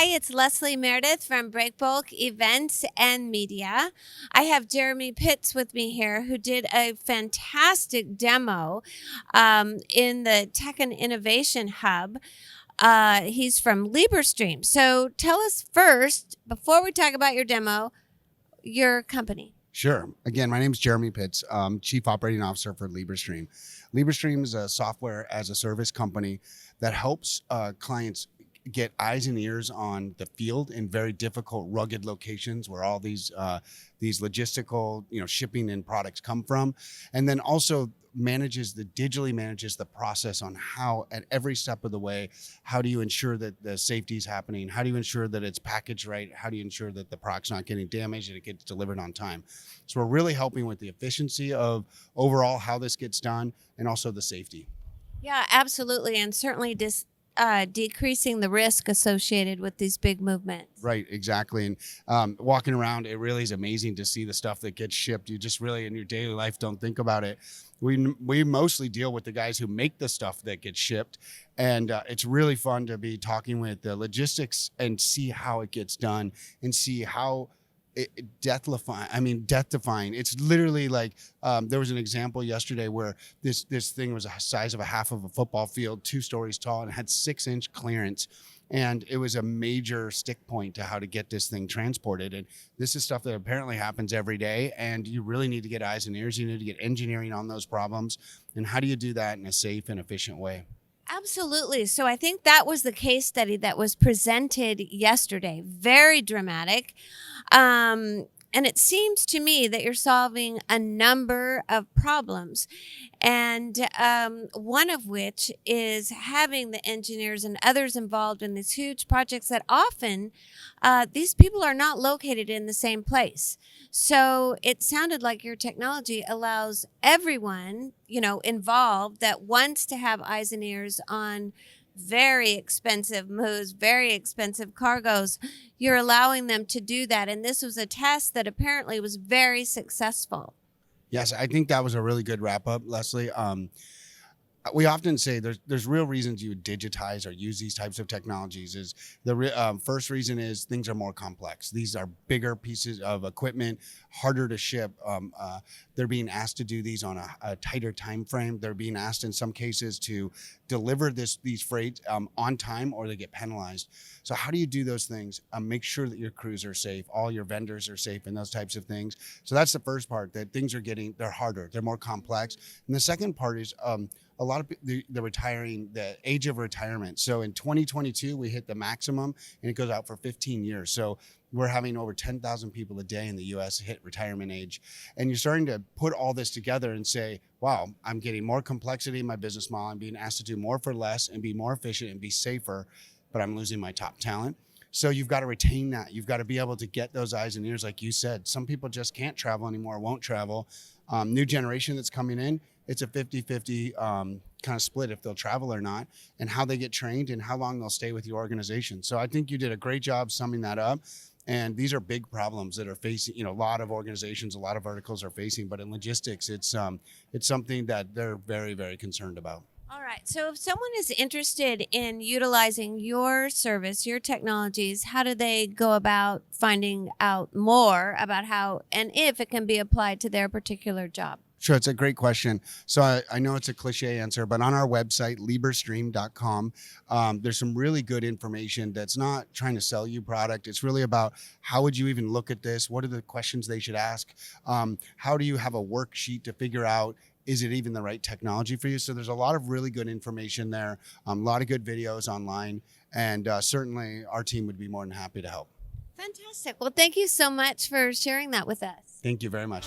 Hi, it's Leslie Meredith from Breakbulk Events and Media. I have Jereme Pitts with me here, who did a fantastic demo in the Tech and Innovation Hub. He's from Librestream. So tell us first, before we talk about your demo, your company. Sure. Again, my name is Jereme Pitts, Chief Operating Officer for Librestream. Librestream is a software as a service company that helps clients get eyes and ears on the field in very difficult, rugged locations where all these logistical, shipping and products come from, and then also digitally manages the process on how at every step of the way, how do you ensure that the safety is happening? How do you ensure that it's packaged right? How do you ensure that the product's not getting damaged and it gets delivered on time? So we're really helping with the efficiency of overall how this gets done and also the safety. Yeah, absolutely. And certainly decreasing the risk associated with these big movements. Right, exactly. And walking around, it really is amazing to see the stuff that gets shipped. You just really in your daily life don't think about it. We mostly deal with the guys who make the stuff that gets shipped, and it's really fun to be talking with the logistics and see how it gets done and see how death-defying. It's literally like there was an example yesterday where this thing was the size of a half of a football field, 2 stories tall, and had 6-inch clearance. And it was a major stick point to how to get this thing transported. And this is stuff that apparently happens every day. And you really need to get eyes and ears. You need to get engineering on those problems. And how do you do that in a safe and efficient way? Absolutely. So I think that was the case study that was presented yesterday. Very dramatic. And it seems to me that you're solving a number of problems, and one of which is having the engineers and others involved in these huge projects that often these people are not located in the same place. So it sounded like your technology allows everyone, involved that wants to have eyes and ears on very expensive moves, very expensive cargoes. You're allowing them to do that. And this was a test that apparently was very successful. Yes, I think that was a really good wrap up, Leslie. We often say there's real reasons you would digitize or use these types of technologies. Is the first reason is things are more complex. These are bigger pieces of equipment, harder to ship. They're being asked to do these on a tighter time frame. They're being asked in some cases to deliver these freight on time, or they get penalized. So how do you do those things? Make sure that your crews are safe, all your vendors are safe, and those types of things. So that's the first part, that things they're harder, they're more complex. And the second part is a lot of the age of retirement. So in 2022, we hit the maximum, and it goes out for 15 years. So we're having over 10,000 people a day in the U.S. hit retirement age. And you're starting to put all this together and say, wow, I'm getting more complexity in my business model. I'm being asked to do more for less and be more efficient and be safer, but I'm losing my top talent. So you've got to retain that. You've got to be able to get those eyes and ears, like you said. Some people just can't travel anymore, won't travel. New generation that's coming in, it's a 50-50 kind of split if they'll travel or not, and how they get trained and how long they'll stay with your organization. So I think you did a great job summing that up. And these are big problems that are facing, a lot of organizations, a lot of verticals are facing. But in logistics, it's something that they're very, very concerned about. All right. So if someone is interested in utilizing your service, your technologies, how do they go about finding out more about how and if it can be applied to their particular job? Sure, it's a great question. So I know it's a cliche answer, but on our website, Librestream.com, there's some really good information that's not trying to sell you product. It's really about how would you even look at this? What are the questions they should ask? How do you have a worksheet to figure out, is it even the right technology for you? So there's a lot of really good information there, a lot of good videos online, and certainly our team would be more than happy to help. Fantastic. Well, thank you so much for sharing that with us. Thank you very much.